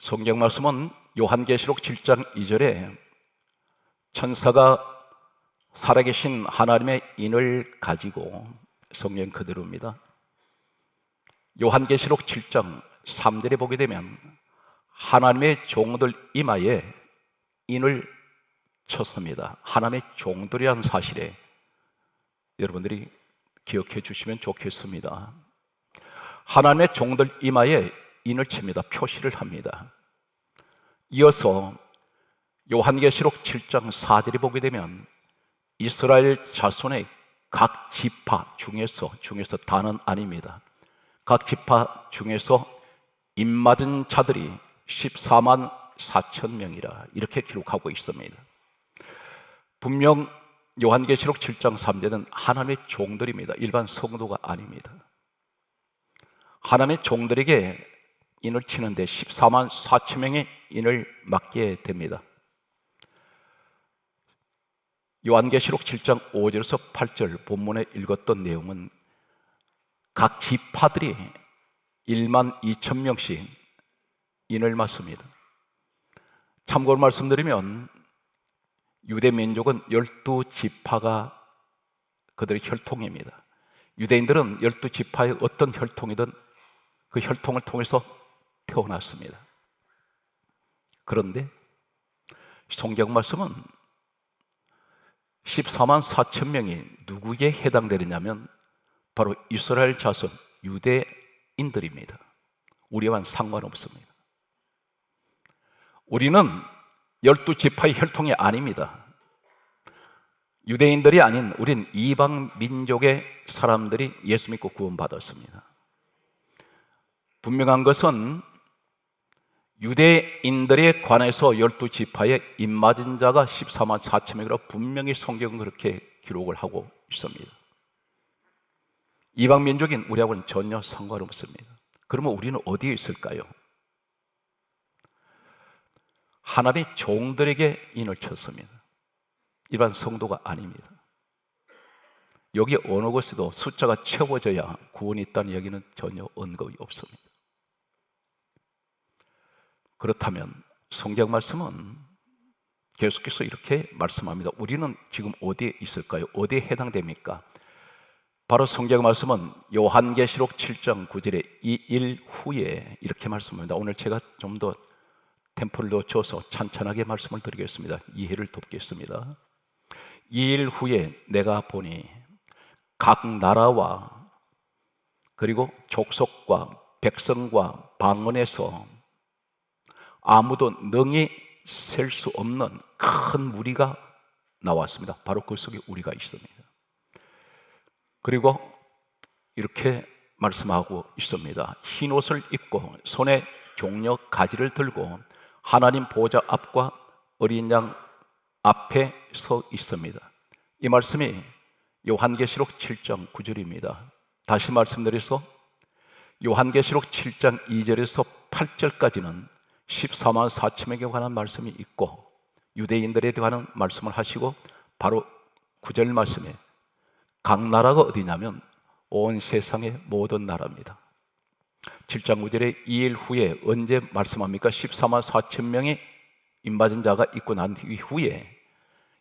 성경 말씀은 요한계시록 7장 2절에 천사가 살아계신 하나님의 인을 가지고, 성경 그대로입니다. 요한계시록 7장 3절에 보게 되면 하나님의 종들 이마에 인을 쳤습니다. 하나님의 종들이라는 사실에 여러분들이 기억해 주시면 좋겠습니다. 하나님의 종들 이마에 인을 칩니다. 표시를 합니다. 이어서 요한계시록 7장 4절에 보게 되면 이스라엘 자손의 각 지파 중에서 다는 아닙니다. 각 지파 중에서 입맞은 자들이 14만 4천 명이라 이렇게 기록하고 있습니다. 분명 요한계시록 7장 3절은 하나님의 종들입니다. 일반 성도가 아닙니다. 하나님의 종들에게 인을 치는데 14만 4천 명의 인을 맞게 됩니다. 요한계시록 7장 5절에서 8절 본문에 읽었던 내용은 각 지파들이 1만 2천 명씩 인을 맞습니다. 참고로 말씀드리면 유대 민족은 12지파가 그들의 혈통입니다. 유대인들은 12지파의 어떤 혈통이든 그 혈통을 통해서 태어났습니다. 그런데 성경 말씀은 14만 4천 명이 누구에 해당되느냐면 바로 이스라엘 자손 유대인들입니다. 우리와는 상관없습니다. 우리는 12지파의 혈통이 아닙니다. 유대인들이 아닌 우린 이방 민족의 사람들이 예수 믿고 구원받았습니다. 분명한 것은 유대인들에 관해서 12지파에 입맞은 자가 14만 4천 명이라고 분명히 성경은 그렇게 기록을 하고 있습니다. 이방 민족인 우리하고는 전혀 상관없습니다. 그러면 우리는 어디에 있을까요? 하나님의 종들에게 인을 쳤습니다. 일반 성도가 아닙니다. 여기 어느 곳에도 숫자가 채워져야 구원이 있다는 얘기는 전혀 언급이 없습니다. 그렇다면 성경 말씀은 계속해서 이렇게 말씀합니다. 우리는 지금 어디에 있을까요? 어디에 해당됩니까? 바로 성경 말씀은 요한계시록 7장 9절에 이 일 후에 이렇게 말씀합니다. 오늘 제가 좀 더 템포를 놓쳐서 찬찬하게 말씀을 드리겠습니다. 이해를 돕겠습니다. 이 일 후에 내가 보니 각 나라와 그리고 족속과 백성과 방언에서 아무도 능히 셀 수 없는 큰 무리가 나왔습니다. 바로 그 속에 우리가 있습니다. 그리고 이렇게 말씀하고 있습니다. 흰 옷을 입고 손에 종려 가지를 들고 하나님 보좌 앞과 어린 양 앞에 서 있습니다. 이 말씀이 요한계시록 7장 9절입니다. 다시 말씀드려서 요한계시록 7장 2절에서 8절까지는 14만 4천명에 관한 말씀이 있고 유대인들에 관한 말씀을 하시고 바로 9절 말씀에 각 나라가 어디냐면 온 세상의 모든 나라입니다. 7장 9절에 2일 후에 언제 말씀합니까? 14만 4천 명의 입맞은 자가 있고 난 이후에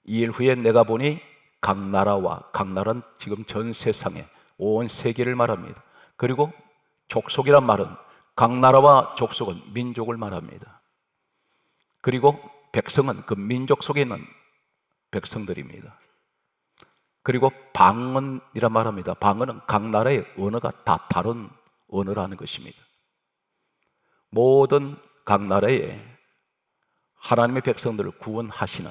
2일 후에 내가 보니 각 나라와, 각 나라는 지금 전 세상에 온 세계를 말합니다. 그리고 족속이란 말은 각 나라와 족속은 민족을 말합니다. 그리고 백성은 그 민족 속에 있는 백성들입니다. 그리고 방언이란 말합니다. 방언은 각 나라의 언어가 다 다른 언어라는 것입니다. 모든 각 나라에 하나님의 백성들을 구원하시는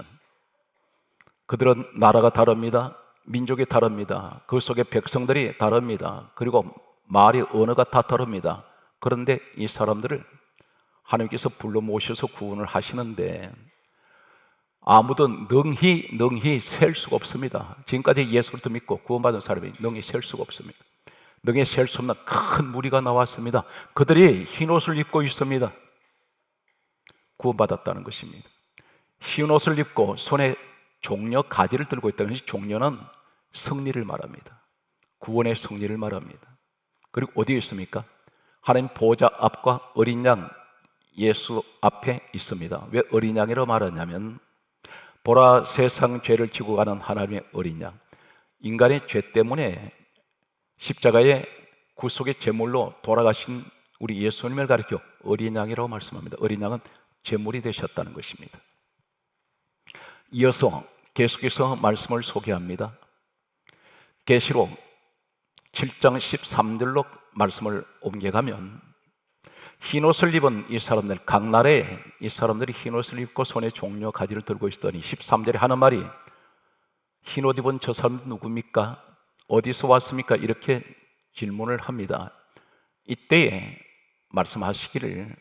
그들은 나라가 다릅니다. 민족이 다릅니다. 그 속에 백성들이 다릅니다. 그리고 말이 언어가 다 다릅니다. 그런데 이 사람들을 하나님께서 불러 모셔서 구원을 하시는데 아무도 능히 셀 수가 없습니다. 지금까지 예수 그리스도 믿고 구원받은 사람이 능히 셀 수가 없습니다. 능히 셀 수 없는 큰 무리가 나왔습니다. 그들이 흰 옷을 입고 있습니다. 구원받았다는 것입니다. 흰 옷을 입고 손에 종려 가지를 들고 있다는 것이 종려는 승리를 말합니다. 구원의 승리를 말합니다. 그리고 어디에 있습니까? 하나님 보좌 앞과 어린 양 예수 앞에 있습니다. 왜 어린 양이라고 말하냐면 보라 세상 죄를 지고 가는 하나님의 어린 양, 인간의 죄 때문에 십자가의 구속의 제물로 돌아가신 우리 예수님을 가리켜 어린 양이라고 말씀합니다. 어린 양은 제물이 되셨다는 것입니다. 이어서 계속해서 말씀을 소개합니다. 계시록 7장 13절로 말씀을 옮겨가면 흰옷을 입은 이 사람들, 각 나라에 이 사람들이 흰옷을 입고 손에 종려 가지를 들고 있더니 13절에 하는 말이 흰옷 입은 저 사람은 누굽니까? 어디서 왔습니까? 이렇게 질문을 합니다. 이때에 말씀하시기를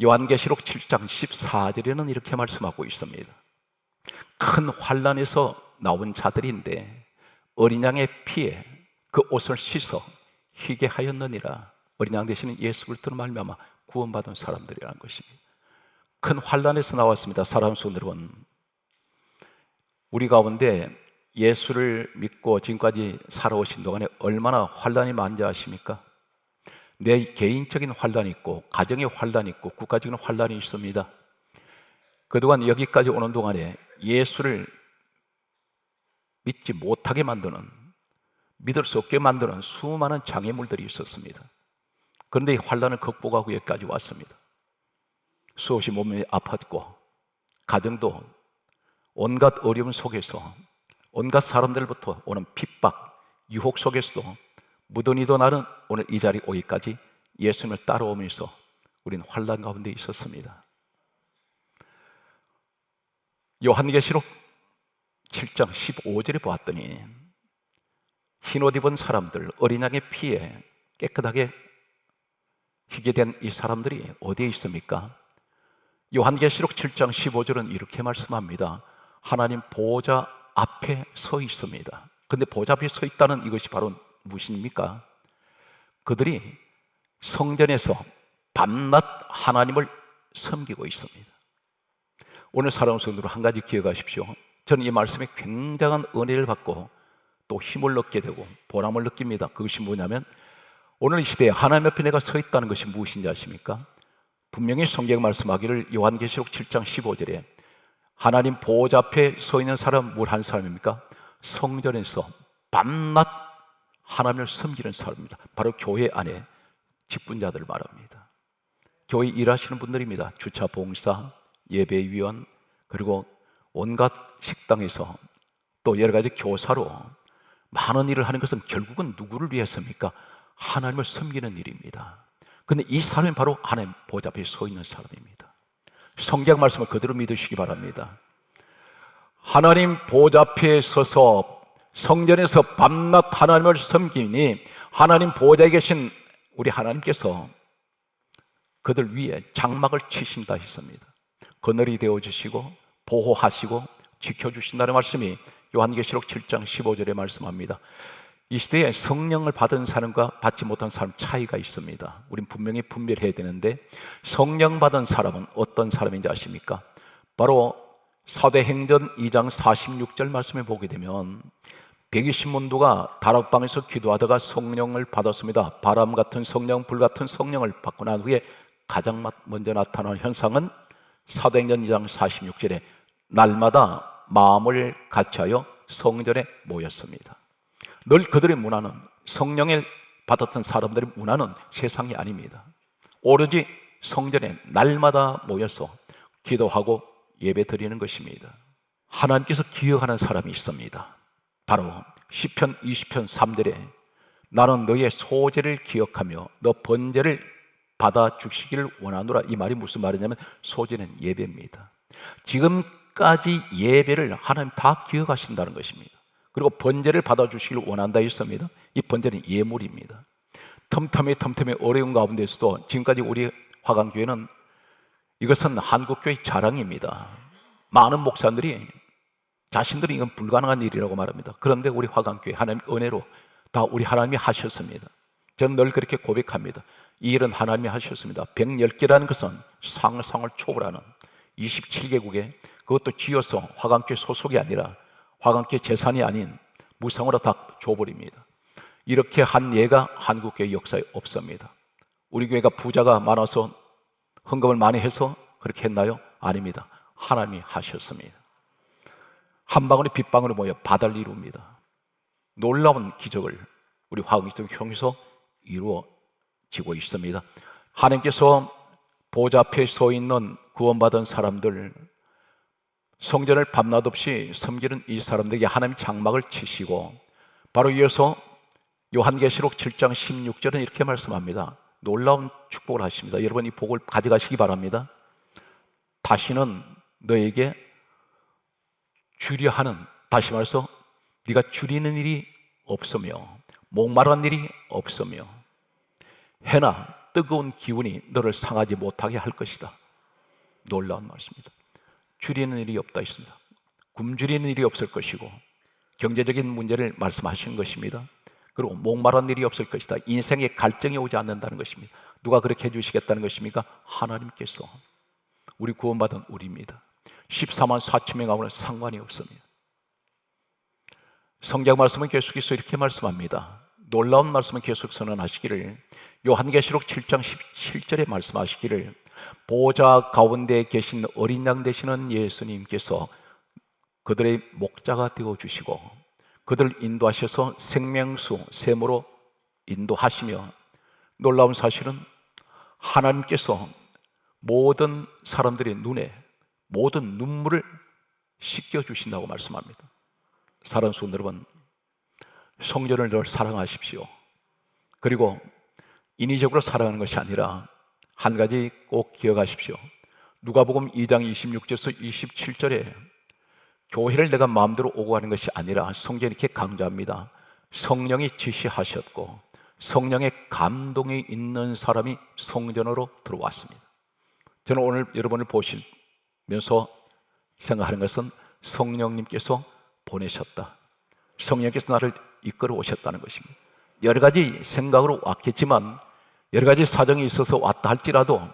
요한계시록 7장 14절에는 이렇게 말씀하고 있습니다. 큰 환난에서 나온 자들인데 어린 양의 피에 그 옷을 씻어 희게 하였느니라. 어린 양 되시는 예수 그리스도로 말미암아 구원받은 사람들이라는 것입니다. 큰 환난에서 나왔습니다. 사랑하는 성도 여러분, 우리 가운데 예수를 믿고 지금까지 살아오신 동안에 얼마나 환난이 많은지 아십니까? 내 개인적인 환난이 있고 가정의 환난이 있고 국가적인 환난이 있습니다. 그동안 여기까지 오는 동안에 예수를 믿지 못하게 만드는, 믿을 수 없게 만드는 수많은 장애물들이 있었습니다. 그런데 이 환난을 극복하고 여기까지 왔습니다. 수없이 몸이 아팠고 가정도 온갖 어려움 속에서 온갖 사람들부터 오는 핍박, 유혹 속에서도 무던히도 나는 오늘 이 자리에 오기까지 예수님을 따라오면서 우리는 환난 가운데 있었습니다. 요한계시록 7장 15절에 보았더니 흰옷 입은 사람들, 어린 양의 피에 깨끗하게 희게 된 이 사람들이 어디에 있습니까? 요한계시록 7장 15절은 이렇게 말씀합니다. 하나님 보호자 앞에 서 있습니다. 그런데 보호자 앞에 서 있다는 이것이 바로 무엇입니까? 그들이 성전에서 밤낮 하나님을 섬기고 있습니다. 오늘 사랑하는 성도들 한 가지 기억하십시오. 저는 이 말씀에 굉장한 은혜를 받고 또 힘을 얻게 되고 보람을 느낍니다. 그것이 뭐냐면 오늘 이 시대에 하나님 옆에 내가 서 있다는 것이 무엇인지 아십니까? 분명히 성경 말씀하기를 요한계시록 7장 15절에 하나님 보호자 앞에 서 있는 사람 뭘 한 사람입니까? 성전에서 밤낮 하나님을 섬기는 사람입니다. 바로 교회 안에 직분자들 말합니다. 교회 일하시는 분들입니다. 주차 봉사, 예배위원, 그리고 온갖 식당에서 또 여러 가지 교사로 많은 일을 하는 것은 결국은 누구를 위해서입니까? 하나님을 섬기는 일입니다. 그런데 이 사람이 바로 하나님 보호자 앞에 서 있는 사람입니다. 성경 말씀을 그대로 믿으시기 바랍니다. 하나님 보호자 앞에 서서 성전에서 밤낮 하나님을 섬기니 하나님 보호자에 계신 우리 하나님께서 그들 위에 장막을 치신다 했습니다. 그늘이 되어주시고 보호하시고 지켜주신다는 말씀이 요한계시록 7장 15절에 말씀합니다. 이 시대에 성령을 받은 사람과 받지 못한 사람 차이가 있습니다. 우린 분명히 분별해야 되는데 성령 받은 사람은 어떤 사람인지 아십니까? 바로 사도행전 2장 46절 말씀에 보게 되면 120문도가 다락방에서 기도하다가 성령을 받았습니다. 바람 같은 성령, 불 같은 성령을 받고 난 후에 가장 먼저 나타나는 현상은 사도행전 2장 46절에 날마다 마음을 같이하여 성전에 모였습니다. 늘 그들의 문화는 성령을 받았던 사람들의 문화는 세상이 아닙니다. 오로지 성전에 날마다 모여서 기도하고 예배 드리는 것입니다. 하나님께서 기억하는 사람이 있습니다. 바로 시편 20편 3절에 나는 너의 소재를 기억하며 너 번제를 받아 주시기를 원하노라. 이 말이 무슨 말이냐면 소재는 예배입니다. 지금까지 예배를 하나님 다 기억하신다는 것입니다. 그리고 번제를 받아주시기를 원한다 했습니다. 이 번제는 예물입니다. 틈틈이 어려운 가운데서도 지금까지 우리 화강교회는 이것은 한국교회의 자랑입니다. 많은 목사들이 자신들이 이건 불가능한 일이라고 말합니다. 그런데 우리 화강교회 하나님 은혜로 다 우리 하나님이 하셨습니다. 저는 늘 그렇게 고백합니다. 이 일은 하나님이 하셨습니다. 110개라는 것은 상을 초월하는 27개국에 그것도 지어서 화강교회 소속이 아니라 화강교회 재산이 아닌 무상으로 다 줘버립니다. 이렇게 한 예가 한국교회 역사에 없습니다. 우리 교회가 부자가 많아서 헌금을 많이 해서 그렇게 했나요? 아닙니다. 하나님이 하셨습니다. 한 방울의 빗방울이 모여 바다를 이룹니다. 놀라운 기적을 우리 화흥기도 통해서 이루어지고 있습니다. 하나님께서 보좌 앞에 서 있는 구원받은 사람들, 성전을 밤낮 없이 섬기는 이 사람들에게 하나님 장막을 치시고, 바로 이어서 요한계시록 7장 16절은 이렇게 말씀합니다. 놀라운 축복을 하십니다. 여러분 이 복을 가져가시기 바랍니다. 다시는 너에게 주려하는, 다시 말해서 네가 줄이는 일이 없으며 목마른 일이 없으며 해나 뜨거운 기운이 너를 상하지 못하게 할 것이다. 놀라운 말씀입니다. 줄이는 일이 없다 있습니다. 굶주리는 일이 없을 것이고 경제적인 문제를 말씀하시는 것입니다. 그리고 목마른 일이 없을 것이다. 인생에 갈증이 오지 않는다는 것입니다. 누가 그렇게 해주시겠다는 것입니까? 하나님께서. 우리 구원받은 우리입니다. 14만 4천 명하고는 상관이 없습니다. 성경 말씀은 계속해서 이렇게 말씀합니다. 놀라운 말씀은 계속 선언하시기를, 요한계시록 7장 17절에 말씀하시기를, 보좌 가운데 계신 어린 양 되시는 예수님께서 그들의 목자가 되어주시고 그들을 인도하셔서 생명수 샘으로 인도하시며, 놀라운 사실은 하나님께서 모든 사람들의 눈에 모든 눈물을 씻겨주신다고 말씀합니다. 사랑하는 성도 여러분, 성전을 늘 사랑하십시오. 그리고 인위적으로 사랑하는 것이 아니라 한 가지 꼭 기억하십시오. 누가복음 2장 26절에서 27절에 교회를 내가 마음대로 오고 가는 것이 아니라 성경이 이렇게 강조합니다. 성령이 지시하셨고 성령의 감동이 있는 사람이 성전으로 들어왔습니다. 저는 오늘 여러분을 보시면서 생각하는 것은 성령님께서 보내셨다. 성령께서 나를 이끌어 오셨다는 것입니다. 여러 가지 생각으로 왔겠지만, 여러 가지 사정이 있어서 왔다 할지라도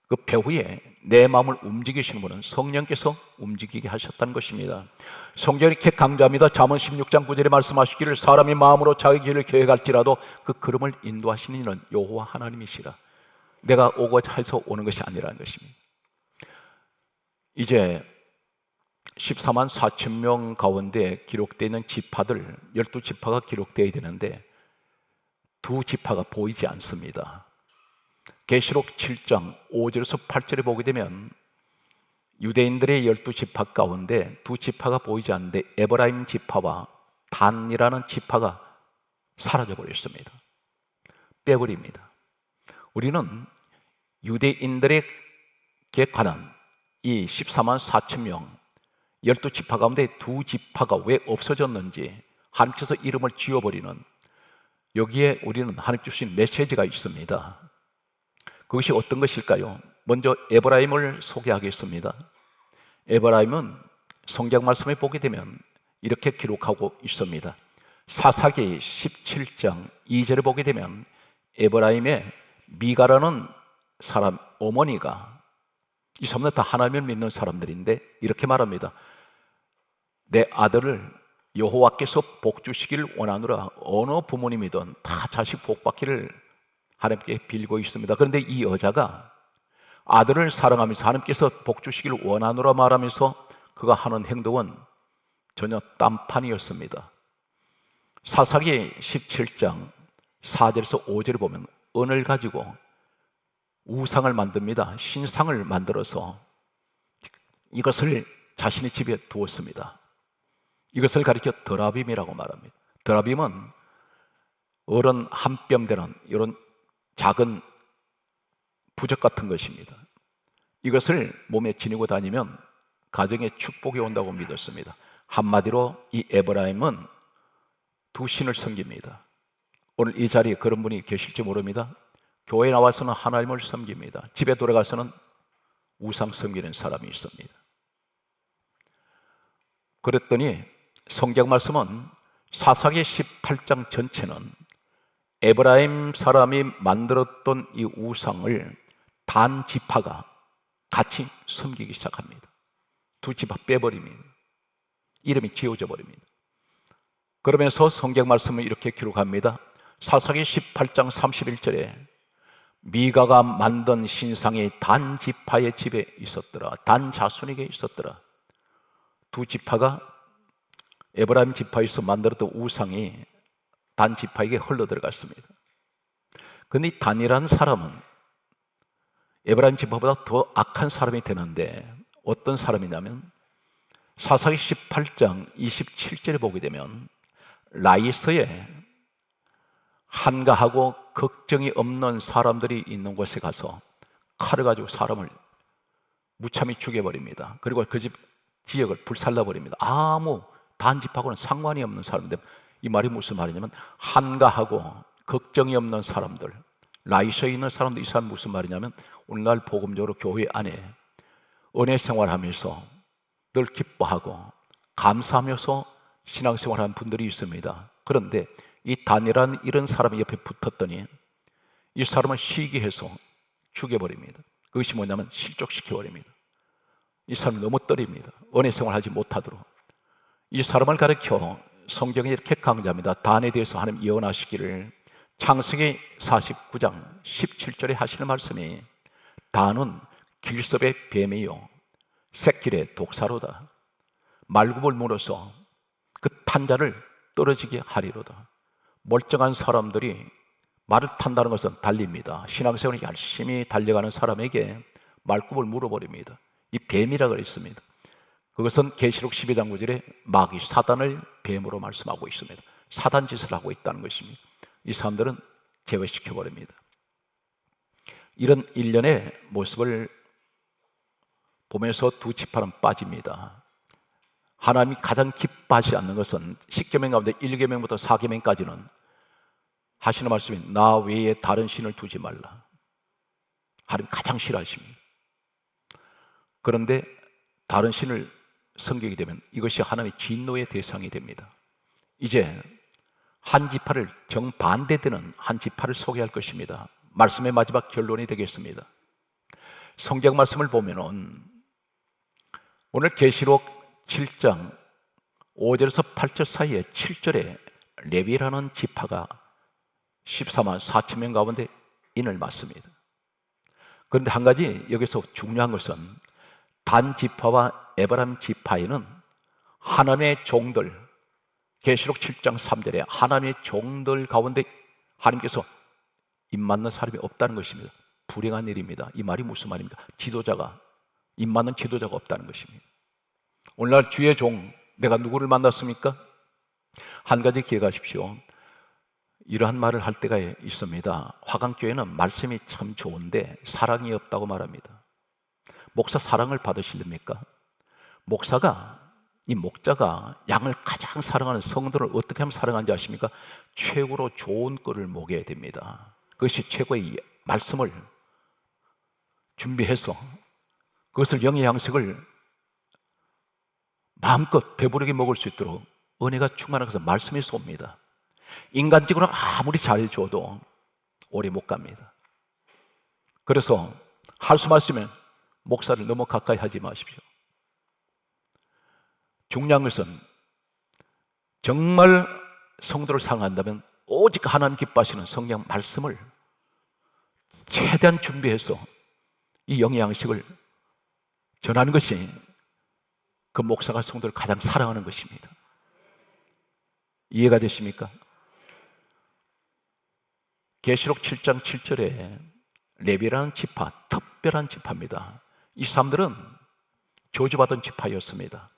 그 배후에 내 마음을 움직이시는 분은 성령께서 움직이게 하셨다는 것입니다. 성경이 이렇게 강조합니다. 잠언 16장 9절에 말씀하시기를, 사람이 마음으로 자기 길을 계획할지라도 그 걸음을 인도하시는 이는 여호와 하나님이시라. 내가 오고자 해서 오는 것이 아니라는 것입니다. 이제 14만 4천 명 가운데 기록되어 있는 지파들 12지파가 기록되어야 되는데 두 지파가 보이지 않습니다. 계시록 7장 5절에서 8절에 보게 되면 유대인들의 12지파 가운데 두 지파가 보이지 않는데 에브라임 지파와 단이라는 지파가 사라져버렸습니다. 빼버립니다. 우리는 유대인들에게 관한 이 14만 4천 명 12지파 가운데 두 지파가 왜 없어졌는지 하나님께서 이름을 지워버리는, 여기에 우리는 하나님 주신 메시지가 있습니다. 그것이 어떤 것일까요? 먼저 에브라임을 소개하겠습니다. 에브라임은 성경 말씀에 보게 되면 이렇게 기록하고 있습니다. 사사기 17장 2절에 보게 되면 에브라임의 미가라는 사람 어머니가, 이 사람들 다 하나님을 믿는 사람들인데 이렇게 말합니다. 내 아들을 여호와께서 복 주시기를 원하노라. 어느 부모님이든 다 자식 복 받기를 하나님께 빌고 있습니다. 그런데 이 여자가 아들을 사랑하면서 하나님께서 복 주시기를 원하노라 말하면서 그가 하는 행동은 전혀 딴판이었습니다. 사사기 17장 4절에서 5절에 보면 은을 가지고 우상을 만듭니다. 신상을 만들어서 이것을 자신의 집에 두었습니다. 이것을 가리켜 드라빔이라고 말합니다. 드라빔은 어른 한 뼘 되는 이런 작은 부적 같은 것입니다. 이것을 몸에 지니고 다니면 가정에 축복이 온다고 믿었습니다. 한마디로 이 에브라임은 두 신을 섬깁니다. 오늘 이 자리에 그런 분이 계실지 모릅니다. 교회에 나와서는 하나님을 섬깁니다. 집에 돌아가서는 우상 섬기는 사람이 있습니다. 그랬더니 성경 말씀은 사사기 18장 전체는 에브라임 사람이 만들었던 이 우상을 단 지파가 같이 섬기기 시작합니다. 두 지파 빼버립니다. 이름이 지워져 버립니다. 그러면서 성경 말씀은 이렇게 기록합니다. 사사기 18장 31절에 미가가 만든 신상이 단 지파의 집에 있었더라. 단 자손에게 있었더라. 두 지파가 에브라임 지파에서 만들었던 우상이 단 지파에게 흘러들어갔습니다. 그런데 이 단이라는 사람은 에브라임 지파보다 더 악한 사람이 되는데 어떤 사람이냐면 사사기 18장 27절에 보게 되면 라이서에 한가하고 걱정이 없는 사람들이 있는 곳에 가서 칼을 가지고 사람을 무참히 죽여버립니다. 그리고 그 집 지역을 불살라버립니다. 아무 단집하고는 상관이 없는 사람들. 이 말이 무슨 말이냐면 한가하고 걱정이 없는 사람들, 라이서에 있는 사람들. 이 사람 무슨 말이냐면 오늘날 복음적으로 교회 안에 은혜 생활하면서 늘 기뻐하고 감사하면서 신앙생활하는 분들이 있습니다. 그런데 이 단이라는 이런 사람이 옆에 붙었더니 이 사람을 시기해서 죽여버립니다. 그것이 뭐냐면 실족시켜버립니다. 이 사람이 너무 떨립니다. 은혜 생활하지 못하도록. 이 사람을 가르쳐 성경이 이렇게 강조합니다. 단에 대해서 하나님 예언하시기를 창세기 49장 17절에 하시는 말씀이 단은 길섭의 뱀이요 새길의 독사로다. 말굽을 물어서 그 탄 자를 떨어지게 하리로다. 멀쩡한 사람들이 말을 탄다는 것은 달립니다. 신앙생활을 열심히 달려가는 사람에게 말굽을 물어버립니다. 이 뱀이라고 그랬습니다. 그것은 계시록 12장 9절에 마귀 사단을 뱀으로 말씀하고 있습니다. 사단 짓을 하고 있다는 것입니다. 이 사람들은 제외시켜버립니다. 이런 일련의 모습을 보면서 두 지파는 빠집니다. 하나님이 가장 기뻐하지 않는 것은 10계명 가운데 1계명부터 4계명까지는 하시는 말씀이 나 외에 다른 신을 두지 말라. 하나님 가장 싫어하십니다. 그런데 다른 신을 섬기게 되면 이것이 하나님의 진노의 대상이 됩니다. 이제 한 지파를 정반대되는 한 지파를 소개할 것입니다. 말씀의 마지막 결론이 되겠습니다. 성경 말씀을 보면은 오늘 계시록 7장 5절에서 8절 사이에 7절에 레위라는 지파가 14만 4천 명 가운데 인을 맡습니다. 그런데 한 가지 여기서 중요한 것은 단 지파와 에브라임 지파에는 하나님의 종들, 계시록 7장 3절에 하나님의 종들 가운데 하나님께서 입 맞는 사람이 없다는 것입니다. 불행한 일입니다. 이 말이 무슨 말입니까? 지도자가, 입 맞는 지도자가 없다는 것입니다. 오늘날 주의 종, 내가 누구를 만났습니까? 한 가지 기억하십시오. 이러한 말을 할 때가 있습니다. 화강교회는 말씀이 참 좋은데 사랑이 없다고 말합니다. 목사 사랑을 받으시렵니까? 이 목자가 양을 가장 사랑하는 성도를 어떻게 하면 사랑하는지 아십니까? 최고로 좋은 꼴을 먹여야 됩니다. 그것이 최고의 말씀을 준비해서 그것을 영의 양식을 마음껏 배부르게 먹을 수 있도록 은혜가 충만한 것은 말씀에서 옵니다. 인간적으로 아무리 잘해줘도 오래 못 갑니다. 그래서 할 수만 있으면 목사를 너무 가까이 하지 마십시오. 중요한 것은 정말 성도를 사랑한다면 오직 하나님 기뻐하시는 성경 말씀을 최대한 준비해서 이 영의 양식을 전하는 것이 그 목사가 성도를 가장 사랑하는 것입니다. 이해가 되십니까? 계시록 7장 7절에 레위라는 지파, 특별한 지파입니다. 이 사람들은 저주받은 지파였습니다.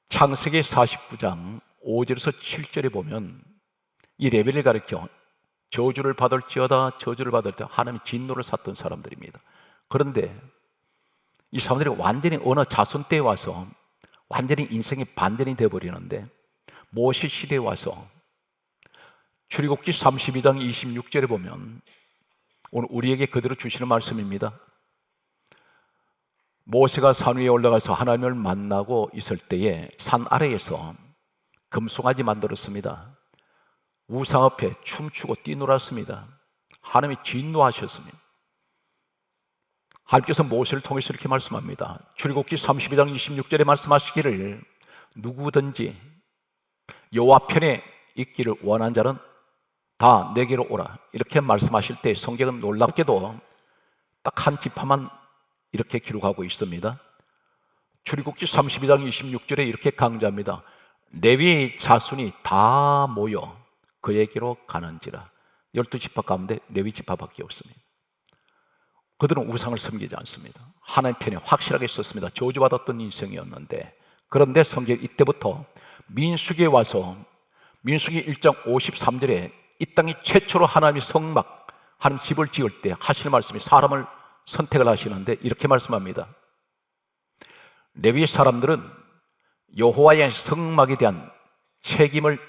창세기 49장 5절에서 7절에 보면 이 레위를 가리켜 저주를 받을지어다, 저주를 받을 때 하나님의 진노를 샀던 사람들입니다. 그런데 이 사람들이 완전히 어느 자손 때에 와서 완전히 인생이 반전이 되어버리는데 모세 시대에 와서 출애굽기 32장 26절에 보면 오늘 우리에게 그대로 주시는 말씀입니다. 모세가 산 위에 올라가서 하나님을 만나고 있을 때에 산 아래에서 금송아지 만들었습니다. 우상 앞에 춤추고 뛰놀았습니다. 하나님이 진노하셨습니다. 하나님께서 모세를 통해서 이렇게 말씀합니다. 출애굽기 32장 26절에 다 내게로 오라 이렇게 말씀하실 때 성경은 놀랍게도 딱 한 지파만 이렇게 기록하고 있습니다. 출애굽기 32장 26절에 이렇게 강조합니다. 레위 자손이 다 모여 그에게로 가는지라. 12지파 가운데 레위 지파밖에 없습니다. 그들은 우상을 섬기지 않습니다. 하나님 편에 확실하게 섰습니다. 저주받았던 인생이었는데, 그런데 성경 이때부터 민수기에 와서 민수기 1장 53절에 이 땅이 최초로 하나님이 성막, 하나님 집을 지을 때 하시는 말씀이 사람을 선택을 하시는데 이렇게 말씀합니다. 레위 사람들은 여호와의 성막에 대한 책임을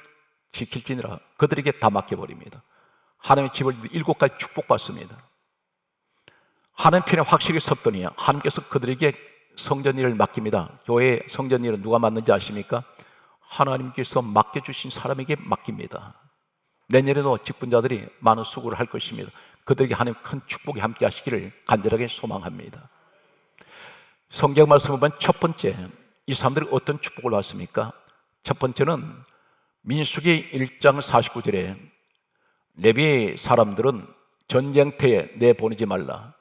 지킬지니라. 그들에게 다 맡겨버립니다. 하나님의 집을 7가지 축복받습니다. 하나님 편에 확실히 섰더니 하나님께서 그들에게 성전 일을 맡깁니다. 교회 성전 일은 누가 맡는지 아십니까? 하나님께서 맡겨주신 사람에게 맡깁니다. 내년에도 직분자들이 많은 수고를 할 것입니다. 그들에게 하나님 큰 축복이 함께 하시기를 간절하게 소망합니다. 성경 말씀을 보면 첫 번째, 이 사람들이 어떤 축복을 받습니까? 첫 번째는 민수기 1장 49절에 레위 사람들은 전쟁터에 내보내지 말라.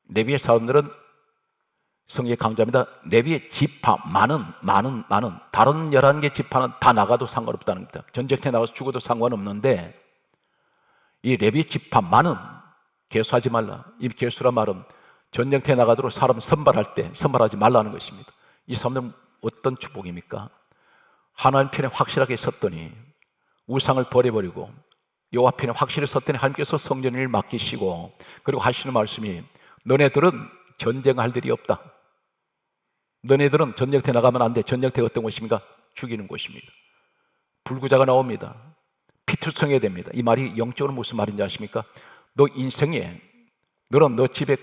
레위의 사람들은 성경에 강조합니다. 레위의 지파 많은 다른 11개 지파는 다 나가도 상관없다는 겁니다. 전쟁터에 나가서 죽어도 상관없는데 이 레위 지파 많은 개수하지 말라. 이 개수란 말은 전쟁터에 나가도록 사람 선발할 때 선발하지 말라는 것입니다. 이 사람들은 어떤 축복입니까? 하나님 편에 확실하게 섰더니 우상을 버려버리고 여호와 편에 확실히 섰더니 하나님께서 성전을 맡기시고 그리고 하시는 말씀이 너네들은 전쟁할 일이 없다. 너네들은 전쟁터에 나가면 안 돼. 전쟁터가 어떤 곳입니까? 죽이는 곳입니다. 불구자가 나옵니다. 피투성해야 됩니다. 이 말이 영적으로 무슨 말인지 아십니까? 너 인생에 너는 너 집에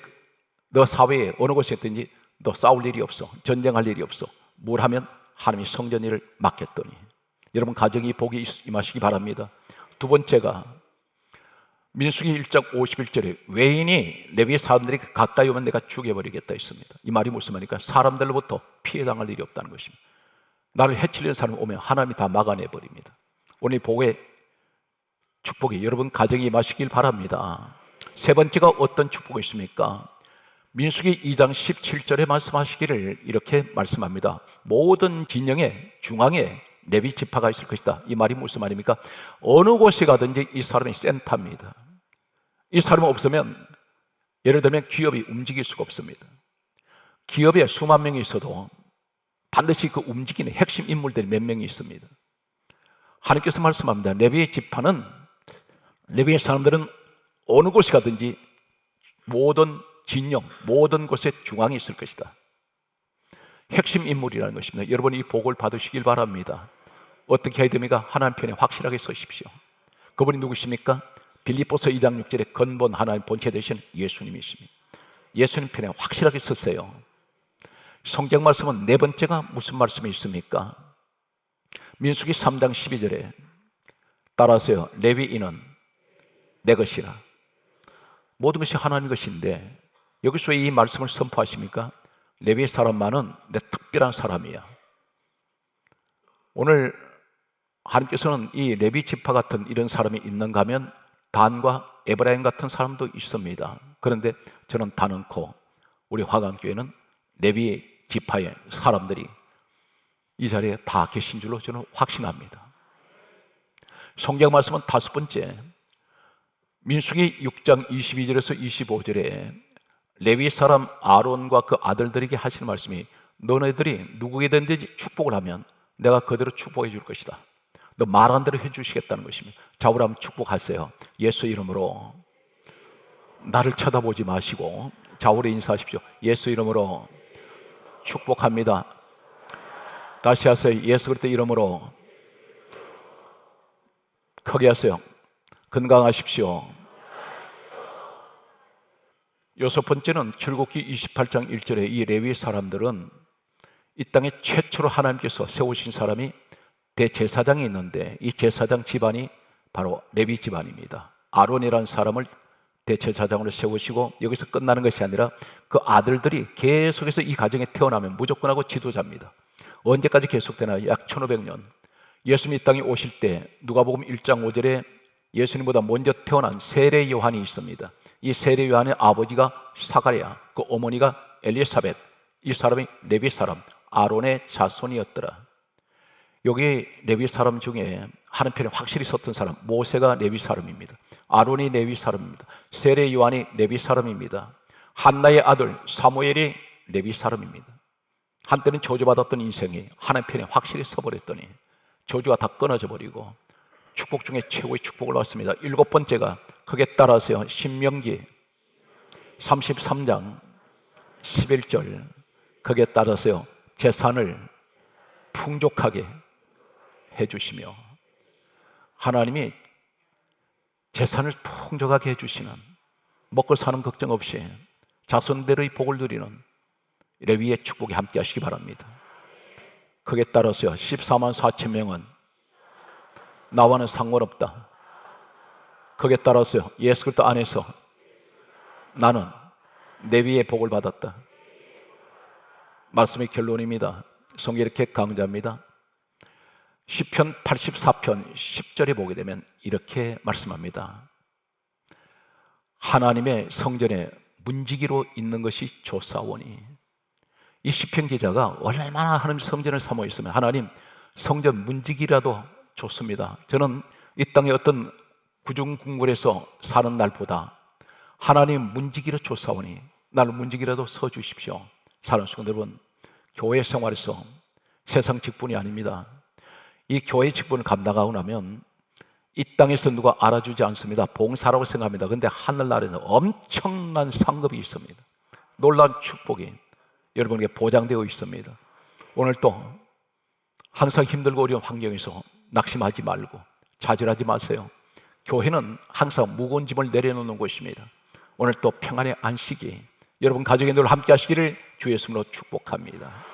너 사회에 어느 곳에 있든지 너 싸울 일이 없어. 전쟁할 일이 없어. 뭘 하면 하나님이 성전 일을 맡겼더니 여러분 가정이 복이 임하시기 바랍니다. 두 번째가 민수기 1장 51절에 외인이 레위 사람들이 가까이 오면 내가 죽여버리겠다 했습니다. 이 말이 무슨 말입니까? 사람들로부터 피해당할 일이 없다는 것입니다. 나를 해치려는 사람이 오면 하나님이 다 막아내버립니다. 오늘 이 복의 축복이 여러분 가정에 임하시길 바랍니다. 세 번째가 어떤 축복이 있습니까? 민수기 2장 17절에 말씀하시기를 이렇게 말씀합니다. 모든 진영의 중앙에 레위 지파가 있을 것이다. 이 말이 무슨 말입니까? 어느 곳에 가든지 이 사람이 센터입니다. 이 사람이 없으면 예를 들면 기업이 움직일 수가 없습니다. 기업에 수만 명이 있어도 반드시 그 움직이는 핵심 인물들이 몇 명이 있습니다. 하나님께서 말씀합니다. 레위의 지파는 레위의 사람들은 어느 곳에 가든지 모든 진영, 모든 곳에 중앙에 있을 것이다. 핵심 인물이라는 것입니다. 여러분 이 복을 받으시길 바랍니다. 어떻게 해야 됩니까? 하나님 편에 확실하게 서십시오. 그분이 누구십니까? 빌립보서 2장 6절에 근본 하나님 본체 되신 예수님이십니다. 예수님 편에 확실하게 서세요. 성경 말씀은 네 번째가 무슨 말씀이 있습니까? 민수기 3장 12절에 따라서요. 레위인은 내 것이라. 모든 것이 하나님 것인데 여기서 왜 이 말씀을 선포하십니까? 레위 사람만은 내 특별한 사람이야. 오늘 하나님께서는 이 레위 지파 같은 이런 사람이 있는가 하면 단과 에브라임 같은 사람도 있습니다. 그런데 저는 단언코 우리 화강교회는 레위 지파의 사람들이 이 자리에 다 계신 줄로 저는 확신합니다. 성경 말씀은 다섯 번째, 민수기 6장 22절에서 25절에 레위 사람 아론과 그 아들들에게 하시는 말씀이 너네들이 누구에든지 축복을 하면 내가 그대로 축복해 줄 것이다. 너 말한 대로 해 주시겠다는 것입니다. 자, 우리 한번 축복하세요. 예수 이름으로 나를 쳐다보지 마시고 자, 우리 인사하십시오. 예수 이름으로 축복합니다. 다시 하세요. 예수 그리스도 이름으로 크게 하세요. 건강하십시오. 여섯 번째는 출애굽기 28장 1절에 이 레위 사람들은 이 땅에 최초로 하나님께서 세우신 사람이 대제사장이 있는데 이 제사장 집안이 바로 레위 집안입니다. 아론이라는 사람을 대제사장으로 세우시고 여기서 끝나는 것이 아니라 그 아들들이 계속해서 이 가정에 태어나면 무조건 하고 지도자입니다. 언제까지 계속되나요? 약 1500년. 예수님이 이 땅에 오실 때 누가복음 1장 5절에 예수님보다 먼저 태어난 세례 요한이 있습니다. 이 세례 요한의 아버지가 사가랴, 그 어머니가 엘리사벳, 이 사람이 레위 사람 아론의 자손이었더라. 여기 레위 사람 중에 하는 편에 확실히 섰던 사람, 모세가 레위 사람입니다. 아론이 레위 사람입니다. 세례 요한이 레위 사람입니다. 한나의 아들 사무엘이 레위 사람입니다. 한때는 저주받았던 인생이 하나님 편에 확실히 서버렸더니 저주가 다 끊어져 버리고 축복 중에 최고의 축복을 받습니다. 7번째가 그게 따라서요, 신명기 33장 11절, 그게 따라서요 재산을 풍족하게 해주시며, 하나님이 재산을 풍족하게 해주시는, 먹고 사는 걱정 없이 자손들의 복을 누리는 레위의 축복이 함께 하시기 바랍니다. 그게 따라서요 14만 4천 명은 나와는 상관없다. 그게 따라서요 예수 그리스도 안에서 나는 레위의 복을 받았다. 말씀의 결론입니다. 성경이 이렇게 강조합니다. 시편 84편 10절에 보게 되면 이렇게 말씀합니다. 하나님의 성전에 문지기로 있는 것이 좋사오니. 이 시편 기자가 얼마나 하나님 성전을 사모했으면 하나님 성전 문지기라도 좋습니다. 저는 이 땅에 어떤 구중궁궐에서 사는 날보다 하나님 문지기로 좋사오니 나를 문지기라도 서주십시오. 사는 순간 여러분, 교회 생활에서 세상 직분이 아닙니다. 이 교회 직분을 감당하고 나면 이 땅에서 누가 알아주지 않습니다. 봉사라고 생각합니다. 그런데 하늘나라에는 엄청난 상급이 있습니다. 놀라운 축복이 여러분에게 보장되어 있습니다. 오늘 또 항상 힘들고 어려운 환경에서 낙심하지 말고 좌절하지 마세요. 교회는 항상 무거운 짐을 내려놓는 곳입니다. 오늘 또 평안의 안식이 여러분 가족의 늘 함께 하시기를 주 예수님으로 축복합니다.